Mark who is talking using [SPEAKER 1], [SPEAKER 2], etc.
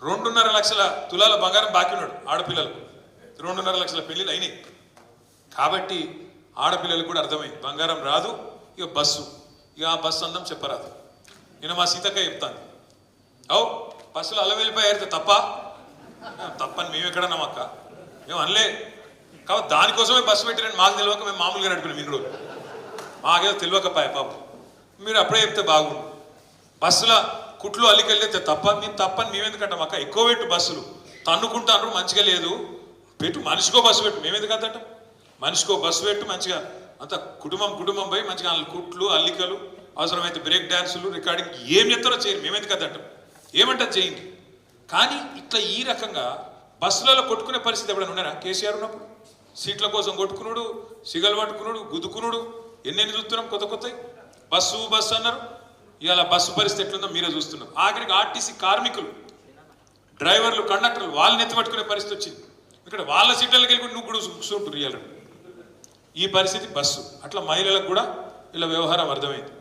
[SPEAKER 1] 2.5 లక్షల తులాల బంగారం బాకీ ఉన్నాడు ఆడపిల్లలకు. 2.5 లక్షల పెళ్లిలు అయినాయి. కాబట్టి ఆడపిల్లలకు కూడా అర్థమైంది బంగారం రాదు, ఇక బస్సు, ఇక ఆ బస్సు అందం చెప్పరాదు. నేను మా సీతక్క చెప్తాను, అవు బస్సులో అల్ల వెళ్ళిపోయారు తప్పని మేము ఎక్కడన్నాం అక్క, మేము అనలే. కాబట్టి దానికోసమే బస్సు పెట్టిరండి, మాకు తెలియక మేము మామూలుగా నడిపినాం ఇన్ని రోజులు, మాకేదో తెలియకపోయా పాపం. మీరు అప్పుడే చెప్తే బాగుండు. బస్సుల కుట్లు అల్లికెళ్ళితే మేము తప్పని మేమెందుకంటాం అక్క, ఎక్కువ పెట్టు బస్సులు తన్నుకుంటాను, మంచిగా లేదు పెట్టు, మనిషికో బస్సు పెట్టు, మేమెందుకు అంటాం, మనిషికో బస్సు పెట్టు, మంచిగా అంత కుటుంబం పోయి మంచిగా కుట్లు అల్లికలు, అవసరమైతే బ్రేక్ డ్యాన్సులు, రికార్డింగ్ ఏం చెప్తారో చేయరు, మేమెందుకు అంటాం, ఏమంటారు చేయండి. కానీ ఇట్లా ఈ రకంగా బస్సులలో కొట్టుకునే పరిస్థితి ఎప్పుడైనా ఉన్నారా? కేసీఆర్ ఉన్నప్పుడు సీట్ల కోసం కొట్టుకున్నాడు, సిగలు పట్టుకున్నాడు, గుద్దుకున్నాడు, ఎన్నెన్ని చూస్తున్నాం కొత్తవి. బస్సు అన్నారు, ఇవాళ బస్సు పరిస్థితి ఎట్లుందో మీరే చూస్తున్నారు. ఆఖరికి ఆర్టీసీ కార్మికులు, డ్రైవర్లు, కండక్టర్లు వాళ్ళని ఎత్తిపట్టుకునే పరిస్థితి వచ్చింది. ఇక్కడ వాళ్ళ సీట్లకి వెళ్ళి నువ్వు కూడా కూర్చుంటారు. ఈ పరిస్థితి బస్సు. అట్లా మహిళలకు కూడా ఇలా వ్యవహారం అర్థమైంది.